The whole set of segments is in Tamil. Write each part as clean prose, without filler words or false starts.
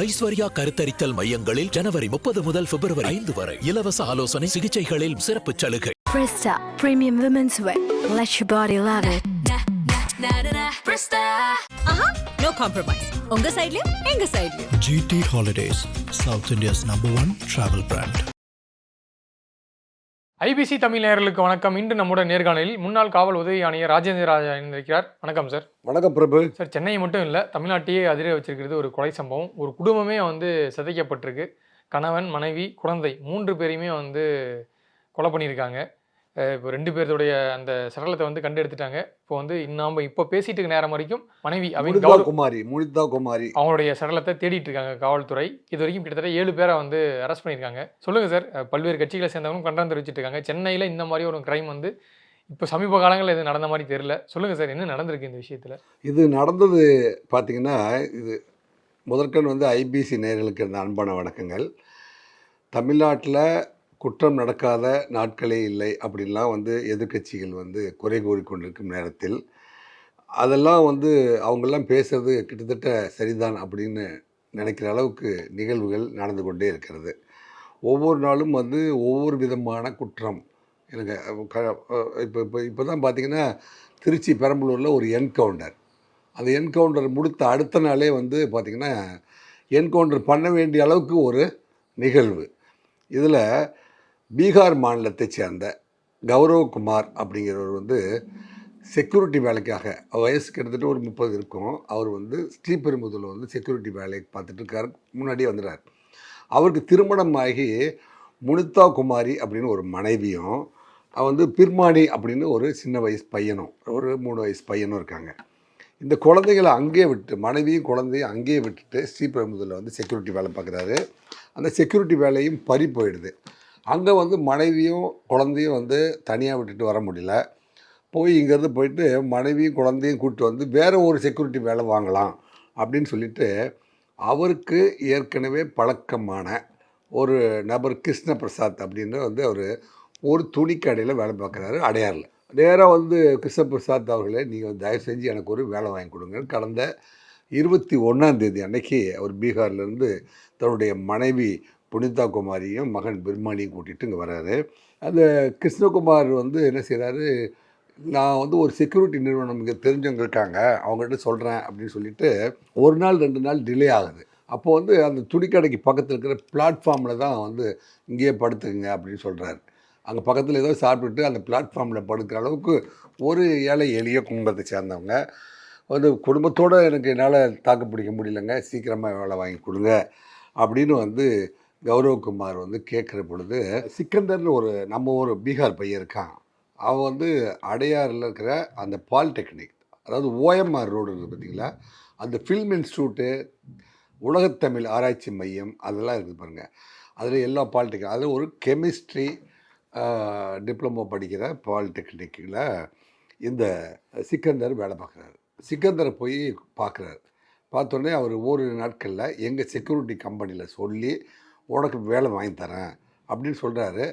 ஐஸ்வர்யா கருத்தரித்தல் மையங்களில் ஜனவரி 30 முதல் பிப்ரவரி 5 வரை இலவச ஆலோசனை சிகிச்சைகளில் சிறப்பு சலுகை. Presta Premium Women's Wear. Let your body love it. No compromise. உங்க சைடுலயும் எங்க சைடுலயும். GT Holidays, South India's #1 travel brand. IBC Tamil நேயர்களுக்கு வணக்கம். இன்று நம்முடைய நேர்காணலில் முன்னாள் காவல் உதவி ஆணையர் ராஜேந்திர ராஜா இருக்கிறார். வணக்கம் சார். வணக்கம் பிரபு. சார், சென்னை மட்டும் இல்லை, தமிழ்நாட்டையே அதிர வச்சிருக்கிறது ஒரு கொலை சம்பவம். ஒரு குடும்பமே சிதைக்கப்பட்டிருக்கு. கணவன், மனைவி, குழந்தை 3 பேரையுமே கொலை பண்ணியிருக்காங்க. இப்போ 2 பேருடைய அந்த சடலத்தை கண்டெடுத்துட்டாங்க. இப்போ பேசிட்டு நேரம் வரைக்கும் மனைவி முனிதா குமாரி அவங்களுடைய சடலத்தை தேடிட்டு இருக்காங்க காவல்துறை. இது வரைக்கும் கிட்டத்தட்ட 7 பேரை அரெஸ்ட் பண்ணியிருக்காங்க. சொல்லுங்க சார், பல்வேறு கட்சிகளை சேர்ந்தவங்களும் கண்டனம் தெரிவிச்சிட்டு இருக்காங்க. சென்னையில் இந்த மாதிரி ஒரு கிரைம் இப்போ சமீப காலங்களில் இது நடந்த மாதிரி தெரியல. சொல்லுங்க சார், என்ன நடந்திருக்கு இந்த விஷயத்தில்? இது நடந்தது பார்த்தீங்கன்னா, இது முதற்கண் ஐபிசி நேயர்களுக்கு இருந்த அன்பான வணக்கங்கள். தமிழ்நாட்டில் குற்றம் நடக்காத நாட்களே இல்லை அப்படின்லாம் எதிர்கட்சிகள் குறை கூறிக்கொண்டிருக்கும் நேரத்தில் அதெல்லாம் அவங்கெல்லாம் பேசுறது கிட்டத்தட்ட சரிதான் அப்படின்னு நினைக்கிற அளவுக்கு நிகழ்வுகள் நடந்து கொண்டே இருக்கிறது. ஒவ்வொரு நாளும் ஒவ்வொரு விதமான குற்றம். எனக்கு இப்போ தான் பார்த்திங்கன்னா, திருச்சி பெரம்பலூரில் ஒரு என்கவுண்டர். அந்த என்கவுண்டர் முடித்த அடுத்த நாளே பார்த்திங்கன்னா என்கவுண்டர் பண்ண வேண்டிய அளவுக்கு ஒரு நிகழ்வு. இதில் பீகார் மாநிலத்தை சேர்ந்த கௌரவகுமார் அப்படிங்கிறவர் செக்யூரிட்டி வேலைக்காக, வயசு கிட்டத்தட்ட ஒரு 30 இருக்கும். அவர் ஸ்ரீபெரும்புதூரில் செக்யூரிட்டி வேலைக்கு பார்த்துட்டு இருக்கார். முன்னாடியே வந்துடுறார். அவருக்கு திருமணம் ஆகி முனிதா குமாரி அப்படின்னு ஒரு மனைவியும், பிர்மானி அப்படின்னு ஒரு சின்ன வயசு பையனும், ஒரு 3 வயசு பையனும் இருக்காங்க. இந்த குழந்தைகளை அங்கேயே விட்டு, மனைவியும் குழந்தையும் அங்கேயே விட்டுட்டு ஸ்ரீபெரும்புதூரில் செக்யூரிட்டி வேலை பார்க்குறாரு. அந்த செக்யூரிட்டி வேலையும் பறி போயிடுது. அங்கே மனைவியும் குழந்தையும் தனியாக விட்டுட்டு வர முடியல. இங்கேருந்து போயிட்டு மனைவியும் குழந்தையும் கூப்பிட்டு வேறு ஒரு செக்யூரிட்டி வேலை வாங்கலாம் அப்படின்னு சொல்லிட்டு, அவருக்கு ஏற்கனவே பழக்கமான ஒரு நபர் கிருஷ்ண பிரசாத் அப்படின்னு அவர் ஒரு துணிக்கடையில் வேலை பார்க்குறாரு, அடையாரில். நேராக கிருஷ்ண பிரசாத் அவர்களே, நீங்கள் தயவு செஞ்சு எனக்கு ஒரு வேலை வாங்கி கொடுங்க. கடந்த 21ஆம் தேதி அன்னைக்கு அவர் பீகார்லேருந்து தன்னுடைய மனைவி புனிதா குமாரியும் மகன் பிர்மானியும் கூட்டிகிட்டு இங்கே வர்றாரு. அந்த கிருஷ்ணகுமார் என்ன செய்கிறாரு, நான் ஒரு செக்யூரிட்டி நிறுவனம் இங்கே தெரிஞ்சவங்க இருக்காங்க, அவங்கள்ட்ட சொல்கிறேன் அப்படின்னு சொல்லிட்டு 1 நாள் 2 நாள் டிலே ஆகுது. அப்போது அந்த துணிக்கடைக்கு பக்கத்தில் இருக்கிற பிளாட்ஃபார்மில் தான் இங்கேயே படுத்துக்குங்க அப்படின்னு சொல்கிறாரு. அங்கே பக்கத்தில் ஏதோ சாப்பிட்டுட்டு அந்த பிளாட்ஃபார்மில் படுக்கிற அளவுக்கு ஒரு ஏழை எளிய குடும்பத்தை சேர்ந்தவங்க குடும்பத்தோடு என்னால் தாக்கு பிடிக்க முடியலங்க, சீக்கிரமாக வேலை வாங்கி கொடுங்க அப்படின்னு கௌரவகுமார் கேட்குற பொழுது, சிக்கந்தர்னு நம்ம ஒரு பீகார் பையன் இருக்கான். அவன் அடையாறில் இருக்கிற அந்த பாலிடெக்னிக், அதாவது ஓஎம்ஆர் ரோடு இருக்குது பார்த்திங்களா, அந்த ஃபில்ம் இன்ஸ்டியூட்டு, உலகத்தமிழ் ஆராய்ச்சி மையம், அதெல்லாம் இருக்குது பாருங்கள். அதில் எல்லா பாலிடெக்னிக், அதில் ஒரு கெமிஸ்ட்ரி டிப்ளமோ படிக்கிற பாலிடெக்னிக்கில் இந்த சிக்கந்தர் வேலை பார்க்குறாரு. சிக்கந்தரை போய் பார்க்குறாரு. பார்த்தோன்னே அவர் ஓரிரு நாட்களில் எங்கள் செக்யூரிட்டி கம்பெனியில் சொல்லி உனக்கு வேலை வாங்கி தரேன் அப்படின்னு சொல்கிறாரு.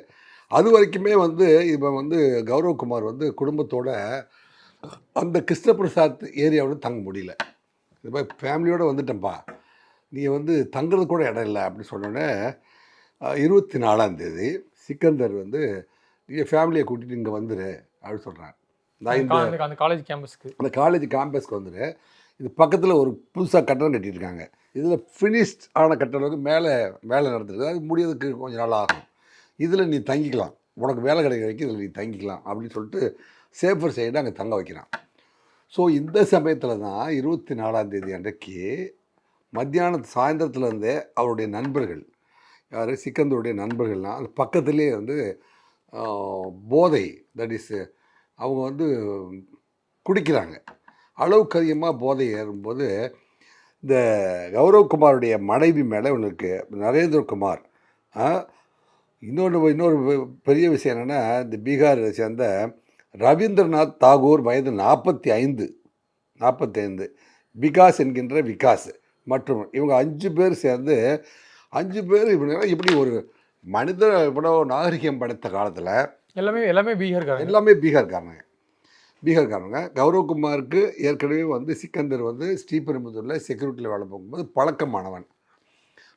அது வரைக்குமே இவன் கௌரவகுமார் குடும்பத்தோட அந்த கிருஷ்ணபிரசாத் ஏரியாவில் தங்க முடியல. இது மாதிரி ஃபேமிலியோடு வந்துட்டேன்ப்பா, நீ தங்குறது கூட இடம் இல்லை அப்படின்னு சொன்னோடனே 24ஆம் தேதி சிக்கந்தர் நீங்கள் ஃபேமிலியை கூட்டிகிட்டு இங்கே வந்துடு அப்படின்னு சொல்கிறார். அந்த காலேஜ் கேம்பஸ்க்கு வந்துடு. இது பக்கத்தில் ஒரு புதுசாக கட்டடம் கட்டியிருக்காங்க. இதில் ஃபினிஷ்ட் ஆன கட்டடம் மேலே வேலை நடந்துருக்கு. அது முடியறதுக்கு கொஞ்சம் நாள் ஆகும். இதில் நீ தங்கிக்கலாம், உனக்கு வேலை கிடைக்கிற வரைக்கும் இதில் நீ தங்கிக்கலாம் அப்படின்னு சொல்லிட்டு சேஃபர் சைடு அங்கே தங்க வைக்கிறான். ஸோ இந்த சமயத்தில் தான் 24ஆம் தேதி அன்றைக்கு சாயந்தரத்துலேருந்தே அவருடைய நண்பர்கள், யார் சிக்கந்தருடைய நண்பர்கள்லாம் அது பக்கத்துலேயே போதை, தட் இஸ் அவங்க குடிக்கிறாங்க. அளவுக்கு அதிகமாக போதை ஏறும்போது இந்த கௌரவகுமாருடைய மனைவி மேலே ஒன்று நரேந்திரகுமார். இன்னொரு பெரிய விஷயம் என்னென்னா, இந்த பீகாரை சேர்ந்த ரவீந்திரநாத் தாகூர், வயது 45, விகாஸ் என்கின்ற விகாஸ் மற்றும் இவங்க 5 பேர் சேர்ந்து 5 பேர் இப்படி ஒரு மனித இவ்வளோ நாகரிகம் படைத்த காலத்தில் எல்லாமே பீகார்காரங்க. கௌரவகுமாருக்கு ஏற்கனவே சிக்கந்தர் ஸ்ரீபெரும்புதூரில் செக்யூரிட்டியில் வேலை பார்க்கும்போது பழக்கமானவன்.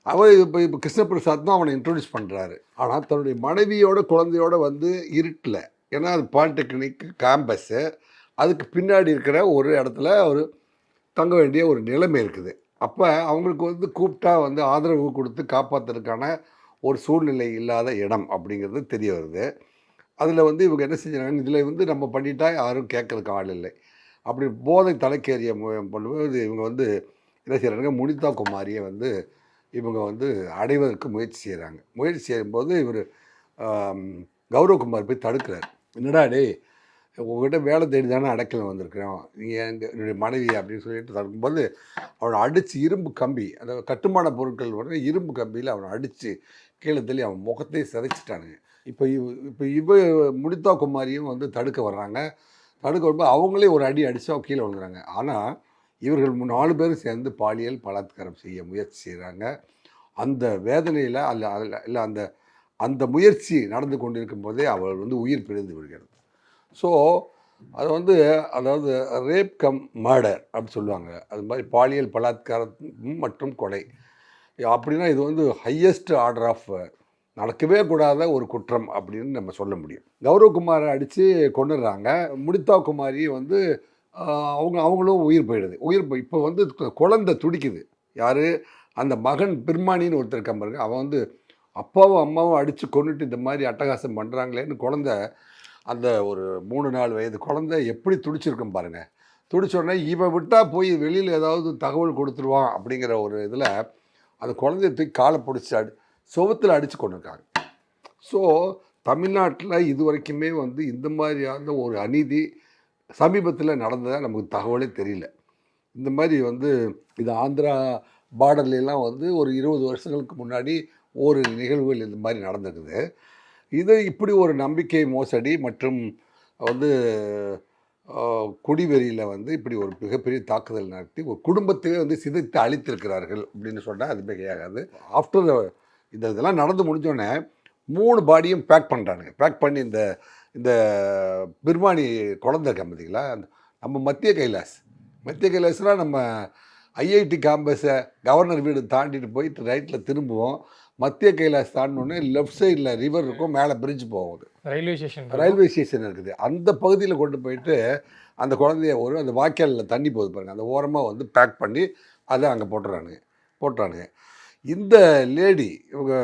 அவர் இப்போ கிருஷ்ணபிரசாத் தான் அவனை இன்ட்ரடியூஸ் பண்ணுறாரு. ஆனால் தன்னுடைய மனைவியோட குழந்தையோட வந்து இருட்டில், ஏன்னா அது பாலிடெக்னிக் கேம்பஸ்ஸு, அதுக்கு பின்னாடி இருக்கிற ஒரு இடத்துல அவர் தங்க வேண்டிய ஒரு நிலைமை இருக்குது. அப்போ அவங்களுக்கு வந்து கூப்பிட்டா வந்து ஆதரவு கொடுத்து காப்பாற்றுறதுக்கான ஒரு சூழ்நிலை இல்லாத இடம் அப்படிங்கிறது தெரிய வருது. அதில் வந்து இவங்க என்ன செஞ்சாங்க, இதில் வந்து நம்ம பண்ணிட்டா யாரும் கேட்கறதுக்கு ஆள் இல்லை அப்படி போதை தலைக்கேறிய பண்ணும்போது இவங்க வந்து என்ன செய்கிறாங்க, முனிதா குமாரியை வந்து இவங்க வந்து அடைவதற்கு முயற்சி செய்கிறாங்க. முயற்சி செய்யும்போது இவர் கௌரவகுமார் போய் தடுக்கிறார். என்னடா டே, உங்கள்கிட்ட வேலை தேடி தானே அடைக்கலம் வந்திருக்கிறோம், நீங்கள் என்னுடைய மனைவி அப்படின்னு சொல்லிட்டு தடுக்கும்போது அவனை அடித்து இரும்பு கம்பி, அந்த கட்டுமான பொருட்கள் வந்து இரும்பு கம்பியில் அவனை அடித்து கீழே தள்ளி அவன் முகத்தையே சிதைச்சிட்டானுங்க. இப்போ முனிதா குமாரியும் வந்து தடுக்க வர்றாங்க. தடுக்க வரும்போது அவங்களே ஒரு அடி அடித்தா கீழே விழுங்குறாங்க. ஆனால் இவர்கள் 4 பேரும் சேர்ந்து பாலியல் பலாத்காரம் செய்ய முயற்சி செய்கிறாங்க. அந்த வேதனையில் இல்லை அந்த அந்த முயற்சி நடந்து கொண்டிருக்கும் போதே அவள் வந்து உயிர் பிரிந்து விடுகிறது. ஸோ அது வந்து அதாவது ரேப் கம் மர்டர் அப்படின்னு சொல்லுவாங்க. அது மாதிரி பாலியல் பலாத்காரம் மற்றும் கொலை அப்படின்னா இது வந்து ஹையஸ்ட் ஆர்டர் ஆஃப் நடக்கவே கூடாத ஒரு குற்றம் அப்படின்னு நம்ம சொல்ல முடியும். கௌரவகுமாரை அடித்து கொண்டுடுறாங்க. முனிதா குமாரி வந்து அவங்களும் உயிர் போயிடுது. இப்போ வந்து குழந்தை துடிக்குது. யார், அந்த மகன் பிர்மானின்னு ஒருத்தர் இருக்கான் பாருங்க, அவன் வந்து அப்பாவும் அம்மாவும் அடித்து கொண்டுட்டு இந்த மாதிரி அட்டகாசம் பண்ணுறாங்களேன்னு குழந்தை, அந்த ஒரு 3-4 வயது குழந்தை எப்படி துடிச்சிருக்கும் பாருங்கள். துடிச்சோடனே இவன் விட்டால் போய் வெளியில் ஏதாவது தகவல் கொடுத்துருவான் அப்படிங்கிற ஒரு இதில் அந்த குழந்தைய தூக்கி காலை பிடிச்சி சுவத்தில் அடித்து கொண்டிருக்காங்க. ஸோ தமிழ்நாட்டில் இது வரைக்குமே வந்து இந்த மாதிரியான ஒரு அநீதி சமீபத்தில் நடந்ததாக நமக்கு தகவலே தெரியல. இந்த மாதிரி வந்து இது ஆந்திரா பார்டர்லாம் வந்து ஒரு 20 வருஷங்களுக்கு முன்னாடி ஒரு நிகழ்வுகள் இந்த மாதிரி நடந்துக்குது. இது இப்படி ஒரு நம்பிக்கை மோசடி மற்றும் வந்து குடிவெறியில் வந்து இப்படி ஒரு மிகப்பெரிய தாக்குதல் நடத்தி ஒரு குடும்பத்தையே வந்து சிதைத்து அழித்திருக்கிறார்கள் அப்படின்னு சொன்னால் அது மிகையாகாது. ஆஃப்டர் இதெல்லாம் நடந்து முடிஞ்சோடனே 3 பாடியும் பேக் பண்ணுறானுங்க. பேக் பண்ணி இந்த பிர்மானி குழந்தை இருக்கா பார்த்தீங்களா, நம்ம மத்திய கைலாஸ்னால் நம்ம ஐஐடி கேம்பஸை கவர்னர் வீடு தாண்டிட்டு போயிட்டு ரைட்டில் திரும்புவோம். மத்திய கைலாஸ் தாண்டினோடனே லெஃப்ட் சைடில் ரிவர் இருக்கும், மேலே பிரிட்ஜ் போகுது, ரயில்வே ஸ்டேஷன் இருக்குது. அந்த பகுதியில் கொண்டு போயிட்டு அந்த குழந்தைய அந்த வாய்க்காலில் தண்ணி போகுது பாருங்கள், அந்த ஓரமாக வந்து பேக் பண்ணி அதை அங்கே போட்டுறானுங்க. இந்த லேடி இவங்க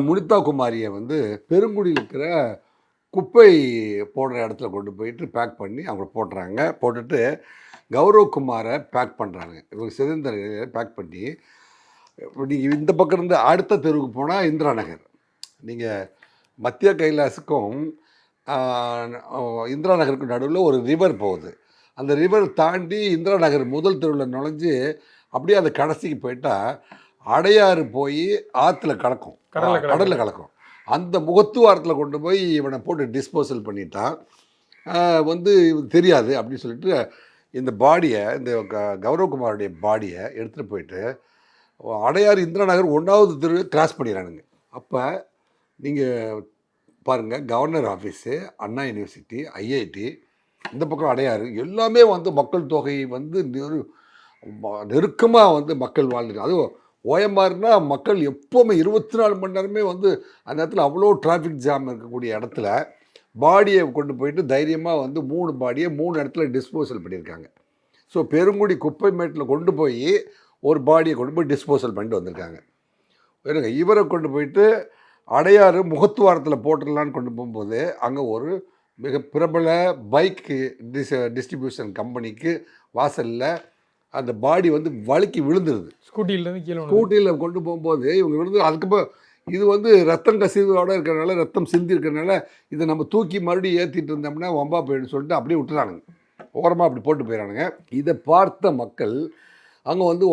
முனிதா குமாரியை வந்து பெருங்குடியில் இருக்கிற குப்பை போடுற இடத்துல கொண்டு போயிட்டு பேக் பண்ணி அவங்க போட்டுறாங்க. போட்டுட்டு கௌரவகுமாரை பேக் பண்ணுறாங்க. இவங்க சிதந்தர பேக் பண்ணி நீங்கள் இந்த பக்கம் இருந்து அடுத்த தெருவுக்கு போனால் இந்திரா நகர், நீங்கள் மத்திய கைலாஸுக்கும் இந்திரா நகருக்கும் நடுவில் ஒரு ரிவர் போகுது. அந்த ரிவர் தாண்டி இந்திரா நகர் முதல் தெருவில் நுழைஞ்சு அப்படியே அந்த கடைசிக்கு போயிட்டால் அடையாறு போய் ஆற்றுல கலக்கும், கடலில் கலக்கும். அந்த முகத்துவாரத்தில் கொண்டு போய் இவனை போட்டு டிஸ்போசல் பண்ணிட்டான். வந்து தெரியாது அப்படின்னு சொல்லிட்டு இந்த பாடியை, இந்த கௌரவகுமாருடைய பாடியை எடுத்துகிட்டு போயிட்டு அடையாறு இந்திரா நகர் 1வது தெரு கிராஸ் பண்ணிடுறானுங்க. அப்போ நீங்கள் பாருங்கள், கவர்னர் ஆஃபீஸு, அண்ணா யூனிவர்சிட்டி, ஐஐடி, இந்த பக்கம் அடையாறு, எல்லாமே வந்து மக்கள் தொகை வந்து நெருக்கமாக வந்து மக்கள் வாழ்ந்துருக்கு. அதுவும் ஓஎம்ஆர்னா மக்கள் எப்போவுமே 24 மணி நேரமே வந்து அந்த இடத்துல அவ்வளோ டிராஃபிக் ஜாம் இருக்கக்கூடிய இடத்துல பாடியை கொண்டு போயிட்டு தைரியமாக வந்து 3 பாடியை 3 இடத்துல டிஸ்போசல் பண்ணியிருக்காங்க. ஸோ பெருங்குடி குப்பை மேட்டில் கொண்டு போய் ஒரு பாடியை கொண்டு போய் டிஸ்போசல் பண்ணிட்டு வந்திருக்காங்க. வேணுங்க, இவரை கொண்டு போயிட்டு அடையாறு முகத்துவாரத்தில் போட்டுடலான்னு கொண்டு போகும்போது அங்கே ஒரு மிக பிரபல பைக்கு டிஸ்ட்ரிபியூஷன் கம்பெனிக்கு வாசலில் அந்த பாடி வந்து வழுக்கி விழுந்துருது. ஸ்கூட்டியில் கொண்டு போகும்போது இவங்க விழுந்து, அதுக்கப்புறம் இது வந்து ரத்தம் கசிவோடு இருக்கிறனால, ரத்தம் சிந்தி இருக்கிறனால இதை நம்ம தூக்கி மறுபடியும் ஏற்றிட்டு இருந்தோம்னா வம்பா போயிடுன்னு சொல்லிட்டு அப்படியே விட்டுறானுங்க, ஓரமாக அப்படி போட்டு போயிடறானுங்க. இதை பார்த்த மக்கள் அங்கே வந்து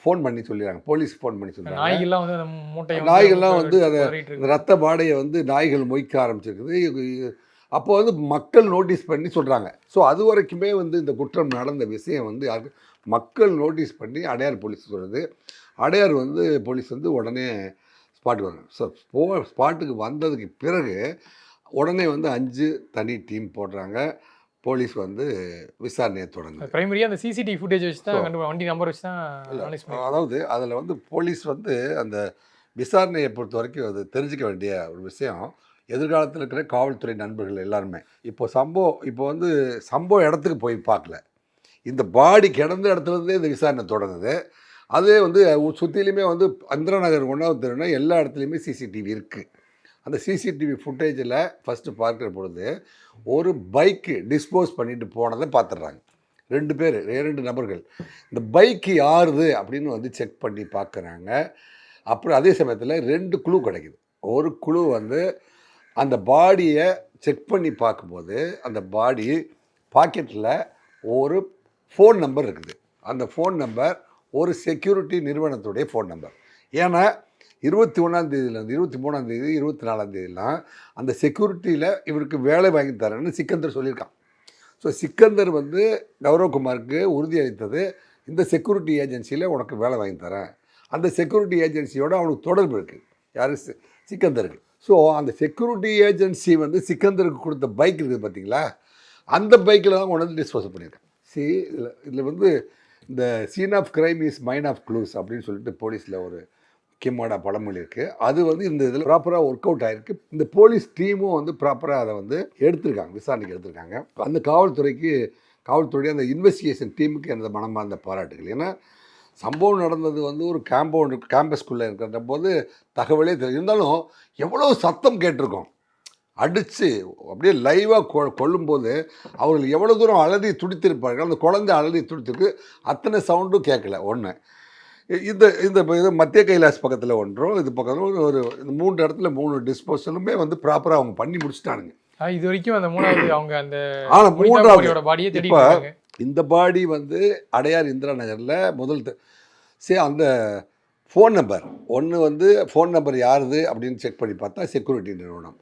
ஃபோன் பண்ணி சொல்லிடுறாங்க, போலீஸ் ஃபோன் பண்ணி சொல்லிடுறாங்க. நாய்கள்லாம் வந்து அதை ரத்த பாடையை வந்து நாய்கள் மொய்க்க ஆரம்பிச்சிருக்குது. அப்போ வந்து மக்கள் நோட்டீஸ் பண்ணி சொல்கிறாங்க. ஸோ அது வரைக்குமே வந்து இந்த குற்றம் நடந்த விஷயம் வந்து யாருக்கு மக்கள் நோட்டீஸ் பண்ணி அடையார் போலீஸ் சொல்கிறது. அடையார் வந்து போலீஸ் வந்து உடனே ஸ்பாட்டுக்கு வராங்க. ஸோ ஸ்பாட்டுக்கு வந்ததுக்கு பிறகு உடனே வந்து 5 தனி டீம் போடுறாங்க. போலீஸ் வந்து விசாரணையை தொடங்குது. பிரைமரியாக அந்த சிசிடிவி ஃபுட்டேஜ் வச்சு தான் வண்டி நம்பர் வச்சு தான் அனலைஸ் பண்ணி. அதாவது அதில் வந்து போலீஸ் வந்து அந்த விசாரணையை பொறுத்த வரைக்கும் அது தெரிஞ்சிக்க வேண்டிய ஒரு விஷயம். எதிர்காலத்தில் இருக்கிற காவல்துறை நண்பர்கள் எல்லாருமே இப்போ வந்து சம்பவ இடத்துக்கு போய் பார்க்கல, இந்த பாடி கிடந்த இடத்துலேருந்தே இந்த விசாரணை தொடங்குது. அதே வந்து சுற்றிலையுமே வந்து இந்திரா நகர் ஒன்றாவது தெருனா எல்லா இடத்துலையுமே சிசிடிவி இருக்குது. அந்த சிசிடிவி ஃபுட்டேஜில் ஃபஸ்ட்டு பார்க்குற பொழுது ஒரு பைக்கு டிஸ்போஸ் பண்ணிட்டு போனதை பார்த்துடுறாங்க. 2 நபர்கள். இந்த பைக்கு யாருது அப்படின்னு வந்து செக் பண்ணி பார்க்குறாங்க. அப்புறம் அதே சமயத்தில் 2 குழு கிடைக்குது. ஒரு குழு வந்து அந்த பாடியை செக் பண்ணி பார்க்கும்போது அந்த பாடி பாக்கெட்டில் ஒரு ஃபோன் நம்பர் இருக்குது. அந்த ஃபோன் நம்பர் ஒரு செக்யூரிட்டி நிறுவனத்துடைய ஃபோன் நம்பர். ஏன்னா 21ஆம் தேதியிலேருந்து 23ஆம் தேதி 24ஆம் தேதியெலாம் அந்த செக்யூரிட்டியில் இவருக்கு வேலை வாங்கி தரேன்னு சிக்கந்தர் சொல்லியிருக்கான். ஸோ சிக்கந்தர் வந்து கௌரவகுமாருக்கு உறுதியளித்தது, இந்த செக்யூரிட்டி ஏஜென்சியில் உனக்கு வேலை வாங்கி தரேன். அந்த செக்யூரிட்டி ஏஜென்சியோட அவனுக்கு தொடர்பு இருக்குது. யார்? சிக்கந்தருக்கு. ஸோ அந்த செக்யூரிட்டி ஏஜென்சி வந்து சிக்கந்தருக்கு கொடுத்த பைக் இருக்குது பார்த்தீங்களா, அந்த பைக்கில் தான் கொண்டு வந்து டிஸ்போஸ் பண்ணியிருக்கேன். இதில் வந்து இந்த scene of crime is mind of clues அப்படின்னு சொல்லிட்டு போலீஸில் ஒரு முக்கியமான பழமொழி இருக்குது. அது வந்து இந்த இதில் ப்ராப்பராக ஒர்க் அவுட் ஆகிருக்கு. இந்த போலீஸ் டீமும் வந்து ப்ராப்பராக அதை வந்து எடுத்திருக்காங்க, விசாரணைக்கு எடுத்திருக்காங்க. அந்த காவல்துறையுடைய அந்த இன்வெஸ்டிகேஷன் டீமுக்கு எனது மனமார்ந்த பாராட்டுகள். ஏன்னா சம்பவம் நடந்தது வந்து ஒரு கேம்பஸ்குள்ளே இருக்கிற போது தகவலே தெரியும். இருந்தாலும் எவ்வளோ சத்தம் கேட்டிருக்கோம், அடித்து அப்படியே லைவாக கொல்லும்போது அவர்கள் எவ்வளோ தூரம் அலறி துடித்திருப்பார்கள். அந்த குழந்தை அலறி துடித்திருக்கு, அத்தனை சவுண்டும் கேட்கல. ஒன்று இந்த இது மத்திய கைலாஸ் பக்கத்தில் ஒன்றும், இது பக்கத்தில் ஒரு 3 இடத்துல 3 டிஸ்போசலுமே வந்து ப்ராப்பராக அவங்க பண்ணி முடிச்சிட்டானுங்க. இது வரைக்கும் அந்த 3வது அவங்க அந்த 3வது பாடியை தேடி இந்த பாடி வந்து அடையார் இந்திரா நகரில் முதல் அந்த ஃபோன் நம்பர் வந்து ஃபோன் நம்பர் யாருது அப்படின்னு செக் பண்ணி பார்த்தா செக்யூரிட்டி நிறுவனம்.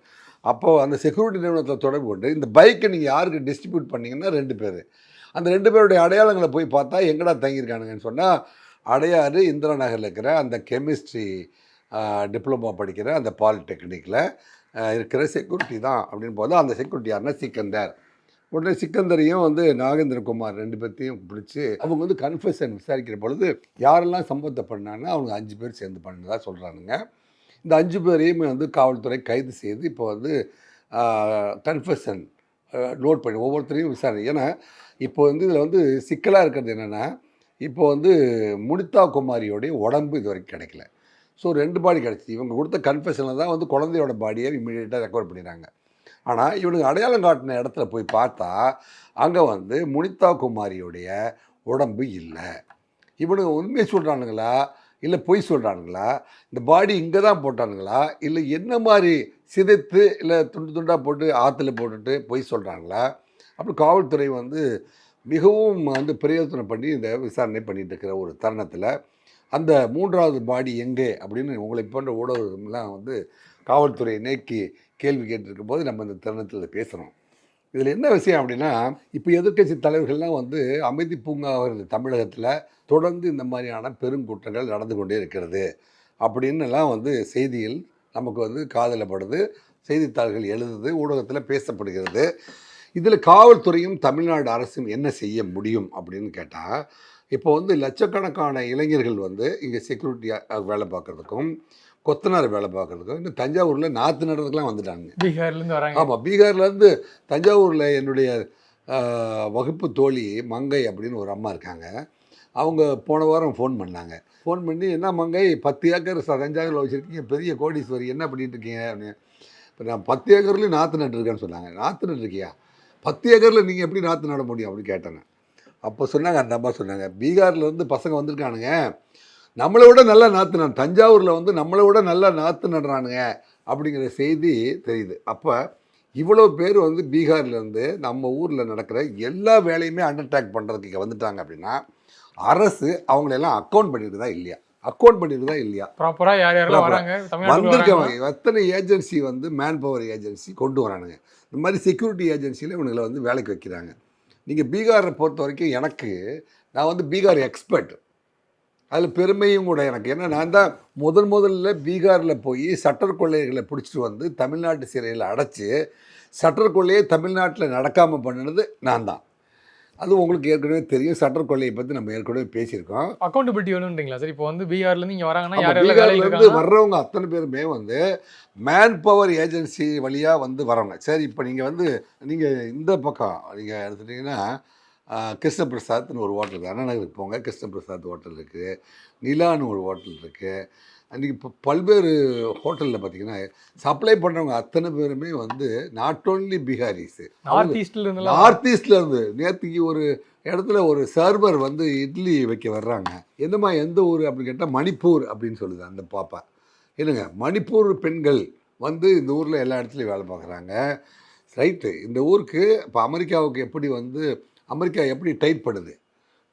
அப்போது அந்த செக்யூரிட்டி நிறுவனத்தில் தொடர்பு கொண்டு இந்த பைக்கை நீங்கள் யாருக்கு டிஸ்ட்ரிபியூட் பண்ணிங்கன்னா 2 பேர். அந்த 2 பேருடைய அடையாளங்களை போய் பார்த்தா எங்கடா தங்கியிருக்கானுங்கன்னு சொன்னால் அடையாறு இந்திரா நகரில் இருக்கிற அந்த கெமிஸ்ட்ரி டிப்ளமோ படிக்கிற அந்த பாலிடெக்னிக்கில் இருக்கிற செக்யூரிட்டி தான் அப்படின்னு போது அந்த செக்யூரிட்டி யாருன்னா சிக்கந்தர். உடனே சிக்கந்தரையும் வந்து நாகேந்திரகுமார் 2 பேர்த்தையும் பிடிச்சி அவங்க வந்து கன்ஃபெஷன் விசாரிக்கிற பொழுது யாரெல்லாம் சம்பவத்தை பண்ணாங்கன்னா அவங்க 5 பேர் சேர்ந்து பண்ணதாக சொல்கிறானுங்க. இந்த 5 பேரையும் வந்து காவல்துறை கைது செய்து இப்போ வந்து கன்ஃபெஷன் நோட் பண்ணி ஒவ்வொருத்தரையும் விசாரணை. ஏன்னா இப்போ வந்து இதில் வந்து சிக்கலாக இருக்கிறது என்னென்னா, இப்போ வந்து முனிதா குமாரியோடைய உடம்பு இது வரைக்கும் கிடைக்கல. ஸோ 2 பாடி கிடச்சி இவங்க கொடுத்த கன்ஃபெஷனில் தான் வந்து குழந்தையோட பாடியை இமீடியட்டாக ரெக்கவர் பண்ணிடுறாங்க. ஆனால் இவனுக்கு அடையாளம் காட்டின இடத்துல போய் பார்த்தா அங்கே வந்து முனிதா குமாரியோடைய உடம்பு இல்லை. இவனுங்க உண்மையை சொல்கிறானுங்களா இல்லை பொய் சொல்கிறானுங்களா, இந்த பாடி இங்கே தான் போட்டானுங்களா, இல்லை என்ன மாதிரி சிதைத்து இல்லை துண்டு துண்டாக போட்டு ஆற்றுல போட்டுட்டு பொய் சொல்கிறாங்களா? அப்படி காவல்துறை வந்து மிகவும் வந்து பிரயோஜனம் பண்ணி இந்த விசாரணை பண்ணிகிட்டு இருக்கிற ஒரு தருணத்தில் அந்த 3வது பாடி எங்கே அப்படின்னு உங்களை போன்ற ஊடகங்கள்லாம் வந்து காவல்துறையை நோக்கி கேள்வி கேட்டிருக்கும் போது நம்ம இந்த தருணத்தில் பேசுகிறோம். இதில் என்ன விஷயம் அப்படின்னா, இப்போ எதிர்க்கட்சி தலைவர்கள்லாம் வந்து அமைதி பூங்கா வருது தமிழகத்தில் தொடர்ந்து இந்த மாதிரியான பெருங்குற்றங்கள் நடந்து கொண்டே இருக்கிறது அப்படின்னுலாம் வந்து செய்தியில் நமக்கு வந்து காதில் படுது, செய்தித்தாள்கள் எழுதுது, ஊடகத்தில் பேசப்படுகிறது. இதில் காவல்துறையும் தமிழ்நாடு அரசும் என்ன செய்ய முடியும் அப்படின்னு கேட்டால், இப்போ வந்து லட்சக்கணக்கான இளைஞர்கள் வந்து இங்கே செக்யூரிட்டியாக வேலை பார்க்குறதுக்கும் கொத்தனார் வேலை பார்க்குறதுக்கும் இன்னும் தஞ்சாவூரில் நாற்று நடுறதுக்கெலாம் வந்துட்டாங்க. பீகார்லேருந்து வராங்க. ஆமாம், பீகார்லேருந்து தஞ்சாவூரில் என்னுடைய வகுப்பு தோழி மங்கை அப்படின்னு ஒரு அம்மா இருக்காங்க. அவங்க போன வாரம் ஃபோன் பண்ணாங்க. ஃபோன் பண்ணி, என்ன மங்கை 10 ஏக்கர் தஞ்சாவூரில் வச்சுருக்கீங்க, பெரிய கோடீஸ்வரி, என்ன பண்ணிட்டு இருக்கீங்க அப்படின்னு. இப்போ நான் 10 ஏக்கர்லேயும் நாற்று நட்டுருக்கேன்னு சொன்னாங்க. நாற்று நட்டுருக்கியா? 10 ஏக்கரில் நீங்கள் எப்படி நாற்று நட முடியும் அப்படின்னு கேட்டேன். அப்போ சொன்னாங்க, அந்த அம்மா சொன்னாங்க, பீகார்லேருந்து பசங்க வந்திருக்கானுங்க, நம்மளை விட நல்லா நாற்று நடு, தஞ்சாவூரில் வந்து நம்மளை விட நல்லா நாற்று நடுறானுங்க அப்படிங்கிற செய்தி தெரியுது. அப்போ இவ்வளோ பேர் வந்து பீகார்லேருந்து நம்ம ஊரில் நடக்கிற எல்லா வேலையுமே அண்டர்டேக் பண்ணுறதுக்கு இங்கே வந்துட்டாங்க அப்படின்னா அரசு அவங்களெல்லாம் அக்கௌண்ட் பண்ணியிருக்குதா இல்லையா ப்ராப்பராக யார் யாரெல்லாம் வராங்க வந்திருக்கவங்க எத்தனை ஏஜென்சி வந்து மேன் பவர் ஏஜென்சி கொண்டு வரானுங்க. இந்த மாதிரி செக்யூரிட்டி ஏஜென்சியில் இவங்களை வந்து வேலைக்கு வைக்கிறாங்க. நீங்கள் பீகாரை பொறுத்த வரைக்கும் நான் வந்து பீகார் எக்ஸ்பர்ட், அதில் பெருமையும் கூட எனக்கு. ஏன்னா நான் தான் முதல்ல பீகாரில் போய் சட்டர் கொள்ளைகளை பிடிச்சிட்டு வந்து தமிழ்நாட்டு சிறையில் அடைச்சி சட்டர் கொள்ளையே தமிழ்நாட்டில் நடக்காமல் பண்ணினது நான் தான். அது உங்களுக்கு ஏற்கனவே தெரியும். சட்டர் கொள்ளையை பற்றி நம்ம ஏற்கனவே பேசியிருக்கோம். அக்கௌண்டபிலிட்டி வேணுன்றீங்களா சார்? இப்போ வந்து பீகார்லேருந்து இங்கே வராங்கன்னா நம்ம யார் யாரெல்லாம் வேலையில் பீகார்லேருந்து இருக்காங்க? வர்றவங்க அத்தனை பேருமே வந்து மேன் பவர் ஏஜென்சி வழியாக வந்து வரவங்க. சரி, இப்போ நீங்கள் வந்து நீங்கள் இந்த பக்கம் நீங்கள் எடுத்துட்டிங்கன்னா கிருஷ்ணபிரசாத்னு ஒரு ஹோட்டல் இருக்குது. அண்ணா நகருக்கு போங்க, கிருஷ்ணபிரசாத் ஹோட்டல் இருக்குது, நிலான்னு ஒரு ஹோட்டல் இருக்குது. அன்றைக்கி இப்போ பல்வேறு ஹோட்டலில் பார்த்தீங்கன்னா சப்ளை பண்ணுறவங்க அத்தனை பேருமே வந்து நாட் ஓன்லி பீகாரிஸு, நார்த் ஈஸ்ட்ல இருந்து நார்த் ஈஸ்டில் இருந்து. நேற்றுக்கு ஒரு இடத்துல ஒரு சர்வர் வந்து இட்லி வைக்க வர்றாங்க. என்னம்மா எந்த ஊர் அப்படின்னு கேட்டால் மணிப்பூர் அப்படின்னு சொல்லுது அந்த பாப்பா. என்னங்க, மணிப்பூர் பெண்கள் வந்து இந்த ஊரில் எல்லா இடத்துலையும் வேலை பார்க்குறாங்க. ரைட்டு, இந்த ஊருக்கு இப்போ அமெரிக்காவுக்கு எப்படி வந்து அமெரிக்கா எப்படி டைட் பண்ணுது?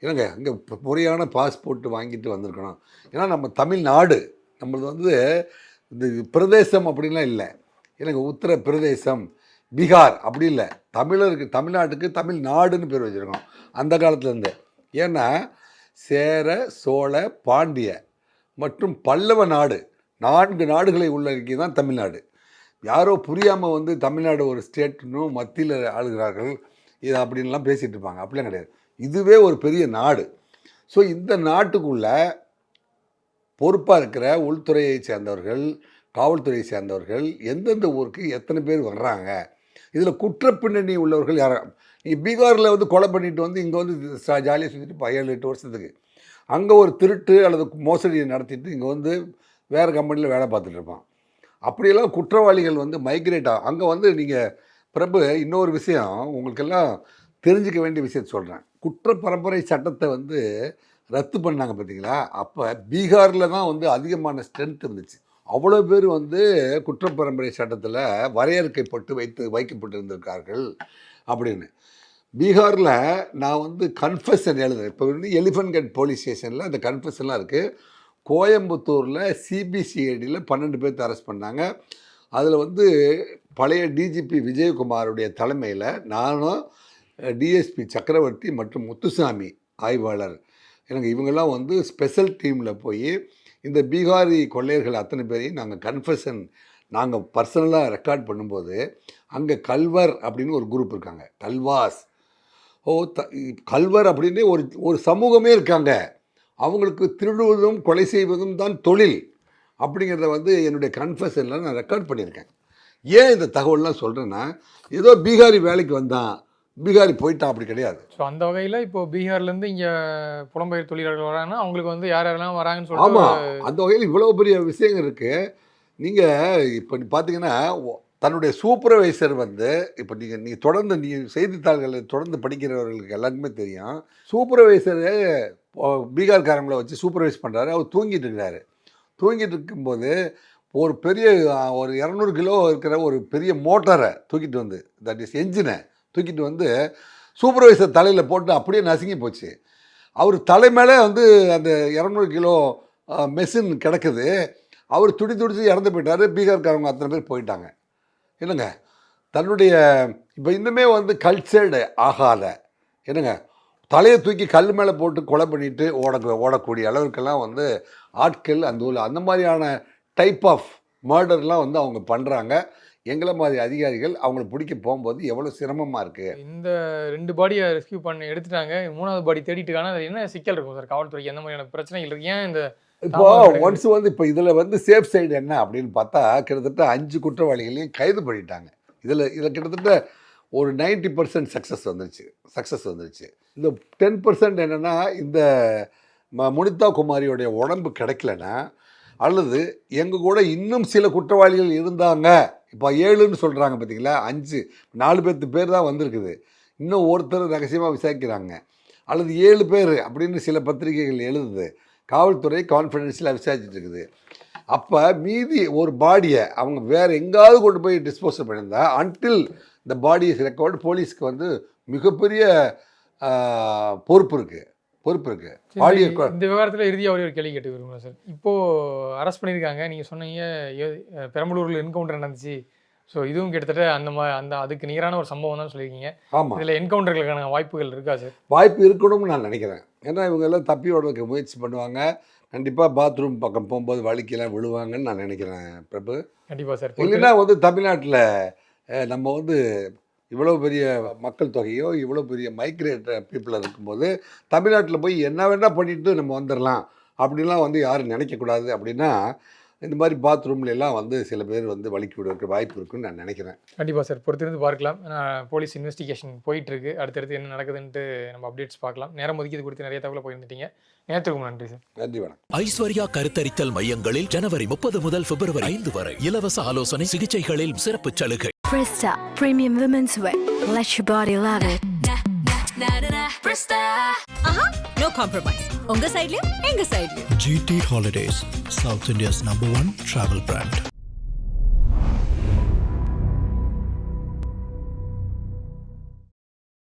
ஏன்னாங்க அங்கே முறையான பாஸ்போர்ட் வாங்கிட்டு வந்திருக்கணும். ஏன்னா நம்ம தமிழ்நாடு, நம்மளது வந்து இந்த பிரதேசம் அப்படின்லாம் இல்லை. எனக்கு உத்தரப்பிரதேசம், பீகார் அப்படி இல்லை. தமிழ்நாட்டுக்கு தமிழ்நாடுன்னு பேர் வச்சுருக்கோம் அந்த காலத்துலேருந்து. ஏன்னா சேர, சோழ, பாண்டிய மற்றும் பல்லவ நாடு, 4 நாடுகளை உள்ளடக்கி தான் தமிழ்நாடு. யாரோ புரியாமல் வந்து தமிழ்நாடு ஒரு ஸ்டேட்னும் மத்தியில் ஆளுகிறார்கள் இது அப்படின்லாம் பேசிகிட்டு இருப்பாங்க. அப்படிலாம் கிடையாது. இதுவே ஒரு பெரிய நாடு. ஸோ இந்த நாட்டுக்குள்ள பொறுப்பாக இருக்கிற உள்துறையை சேர்ந்தவர்கள், காவல்துறையை சேர்ந்தவர்கள் எந்தெந்த ஊருக்கு எத்தனை பேர் வர்றாங்க, இதில் குற்றப்பின்னணி உள்ளவர்கள் யார்? நீங்கள் பீகாரில் வந்து கொலை பண்ணிட்டு வந்து இங்கே வந்து ஜாலியாக சுற்றிட்டு 7-8 வருஷத்துக்கு அங்கே ஒரு திருட்டு அல்லது மோசடியை நடத்திட்டு இங்கே வந்து வேறு கம்பெனியில் வேலை பார்த்துட்டு இருப்பான். அப்படியெல்லாம் குற்றவாளிகள் வந்து மைக்ரேட் ஆகும். அங்கே வந்து நீங்கள் பிரபு, இன்னொரு விஷயம் உங்களுக்கெல்லாம் தெரிஞ்சிக்க வேண்டிய விஷயத்தை சொல்கிறேன். குற்ற பரம்பரை சட்டத்தை வந்து ரத்து பண்ணாங்க பார்த்தீங்களா? அப்போ பீகாரில் தான் வந்து அதிகமான ஸ்ட்ரென்த் இருந்துச்சு. அவ்வளோ பேர் வந்து குற்றப்பரம்பரை சட்டத்தில் வரையறுக்கப்பட்டு வைக்கப்பட்டு இருந்திருக்கார்கள் அப்படின்னு. பீகாரில் நான் வந்து கன்ஃபெஷன் எழுதுறேன். இப்போ வந்து எலிஃபண்ட் கட் போலீஸ் ஸ்டேஷனில் அந்த கன்ஃபெஷன்லாம் இருக்குது. கோயம்புத்தூரில் சிபிசிஐடியில் 12 பேர்த்து அரெஸ்ட் பண்ணாங்க. அதில் வந்து பழைய டிஜிபி விஜயகுமாருடைய தலைமையில் நானும், டிஎஸ்பி சக்கரவர்த்தி மற்றும் முத்துசாமி ஆய்வாளர், எனக்கு இவங்கெல்லாம் வந்து ஸ்பெஷல் டீமில் போய் இந்த பீகாரி கொள்ளையர்கள் அத்தனை பேரையும் நாங்கள் கன்ஃபெஷன் நாங்கள் பர்சனலாக ரெக்கார்ட் பண்ணும்போது அங்கே கல்வர் அப்படின்னு ஒரு குரூப் இருக்காங்க. கல்வாஸ், கல்வர் அப்படின்னு ஒரு சமூகமே இருக்காங்க. அவங்களுக்கு திருடுவதும் கொலை செய்வதும் தான் தொழில் அப்படிங்கிறத வந்து என்னுடைய கன்ஃபெஷனில் நான் ரெக்கார்ட் பண்ணியிருக்கேன். ஏன் இந்த தகவல்லாம் சொல்கிறேன்னா, ஏதோ பீகாரி வேலைக்கு வந்தான், பீகாரி போயிட்டான் அப்படி கிடையாது. ஸோ அந்த வகையில் இப்போ பீகார்லேருந்து இங்கே புலம்பெயர் தொழிலாளர்கள் வராங்கன்னா அவங்களுக்கு வந்து யார் யாரெல்லாம் வராங்கன்னு சொல்லிட்டு. ஆமாம், அந்த வகையில் இவ்வளோ பெரிய விஷயங்கள் இருக்குது. நீங்கள் இப்போ பார்த்தீங்கன்னா தன்னுடைய சூப்பர்வைசர் வந்து இப்போ நீங்கள் தொடர்ந்து செய்தித்தாள்களை தொடர்ந்து படிக்கிறவர்களுக்கு எல்லாருக்குமே தெரியும். சூப்பர்வைசரு பீகார்காரங்களை வச்சு சூப்பர்வைஸ் பண்ணுறாரு. அவர் தூங்கிட்டு இருக்கிறாரு. தூங்கிட்டு இருக்கும்போது ஒரு பெரிய ஒரு 200 கிலோ இருக்கிற ஒரு பெரிய மோட்டாரை தூக்கிட்டு வந்து, தட் இஸ் என்ஜினை தூக்கிட்டு வந்து சூப்பர்வைசர் தலையில் போட்டு அப்படியே நசுங்கி போச்சு. அவர் தலை மேலே வந்து அந்த 200 கிலோ மெஷின் கிடக்குது. அவர் துடிச்சு இறந்து போயிட்டார். பீகார்காரங்க அத்தனை பேர் போயிட்டாங்க. என்னங்க, தன்னுடைய இப்போ இன்னுமே வந்து கல்ச்சர்டு ஆகாத, என்னங்க, தலையை தூக்கி கல் மேலே போட்டு கொலை பண்ணிட்டு ஓடக்கூடிய அளவுக்கெல்லாம் வந்து ஆட்கள் அந்த ஊரில் அந்த மாதிரியான டைப் ஆஃப் மர்டர்லாம் வந்து அவங்க பண்ணுறாங்க. எங்களை மாதிரி அதிகாரிகள் அவங்கள பிடிக்க போகும்போது எவ்வளோ சிரமமாக இருக்குது. இந்த 2 பாடியை ரெஸ்கியூ பண்ணி எடுத்துட்டாங்க. 3வது பாடி தேடிட்டு இருக்காங்க. அது என்ன சிக்கல் இருக்கும் சார்? காவல்துறைக்கு எந்த மாதிரியான பிரச்சனைகள் இருக்குது? ஏன் இந்த இப்போ ஒன்ஸ் வந்து இப்போ இதில் வந்து சேஃப் சைடு என்ன அப்படின்னு பார்த்தா கிட்டத்தட்ட 5 குற்றவாளிகளையும் கைது பண்ணிட்டாங்க. இதில் கிட்டத்தட்ட ஒரு 90% சக்ஸஸ் வந்துருச்சு. இந்த 10% என்னென்னா, இந்த முனிதா குமாரியோடைய உடம்பு கிடைக்கலன்னா, அல்லது எங்கள் கூட இன்னும் சில குற்றவாளிகள் இருந்தாங்க, இப்போ 7ன்னு சொல்கிறாங்க பார்த்தீங்களா, 4 பேர் தான் வந்திருக்குது, இன்னும் ஒருத்தர் ரகசியமாக விசாரிக்கிறாங்க, அல்லது 7 பேர் அப்படின்னு சில பத்திரிகைகள் எழுதுது, காவல்துறை கான்ஃபிடென்ஷியலாக விசாரிச்சுட்டு இருக்குது. அப்போ மீதி ஒரு பாடியை அவங்க வேறு எங்காவது கொண்டு போய் டிஸ்போசல் பண்ணியிருந்தா, அன்டில் இந்த பாடி இஸ் ரெக்கார்டு, போலீஸ்க்கு வந்து மிகப்பெரிய பொறுப்பு இருக்குது. பாடி இந்த விவகாரத்தில் இறுதியாக ஒரு கேள்வி கேட்டு விரும்புகிறேன் சார். இப்போது அரெஸ்ட் பண்ணியிருக்காங்க. நீங்கள் சொன்னீங்க பெரம்பலூரில் என்கவுண்டர் நடந்துச்சு. ஸோ இதுவும் கிட்டத்தட்ட அதுக்கு நிகரான ஒரு சம்பவம் தான் சொல்லியிருக்கீங்க. ஆமாம், இதில் என்கவுண்டர்களுக்கான வாய்ப்புகள் இருக்கா சார்? வாய்ப்பு இருக்கணும்னு நான் நினைக்கிறேன். ஏன்னா இவங்க எல்லாம் தப்பி ஓடுறதுக்கு முயற்சி பண்ணுவாங்க. கண்டிப்பாக பாத்ரூம் பக்கம் போகும்போது வலிக்கெல்லாம் விழுவாங்கன்னு நான் நினைக்கிறேன் பிரபு. கண்டிப்பாக சார். இல்லைன்னா வந்து தமிழ்நாட்டில் நம்ம வந்து இவ்வளோ பெரிய மக்கள் தொகையோ இவ்வளோ பெரிய மைக்ரேட் பீப்புளாக இருக்கும்போது தமிழ்நாட்டில் போய் என்ன வேணால் பண்ணிட்டு நம்ம வந்துடலாம் அப்படின்லாம் வந்து யாரும் நினைக்கக்கூடாது. அப்படின்னா இந்த மாதிரி பாத்ரூம்ல எல்லாம் வந்து சில பேர் வந்து வலிக்கு விடுறதுக்கு வாய்ப்பு இருக்குன்னு நான் நினைக்கிறேன். கண்டிப்பாக சார், பொறுத்திருந்து பார்க்கலாம். போலீஸ் இன்வெஸ்டிகேஷன் போயிட்டுருக்கு. அடுத்தடுத்து என்ன நடக்குதுன்ட்டு நம்ம அப்டேட்ஸ் பார்க்கலாம். நேரம் ஒதுக்கியது குறித்து நிறைய தகவலை போயிருந்துட்டீங்க. நேரத்துக்கு நன்றி சார். நன்றி, வணக்கம். ஐஸ்வர்யா கருத்தரித்தல் மையங்களில் ஜனவரி 30 முதல் பிப்ரவரி 5 வரை இலவச ஆலோசனை சிகிச்சைகளில் சிறப்பு சலுகை. Presta Premium Women's Wear. Let your body love it. ஆஹா, நோ காம்ப்ரமைஸ். உங்க சைடுலயும் எங்க சைடுலயும். GT Holidays, South India's #1 travel brand.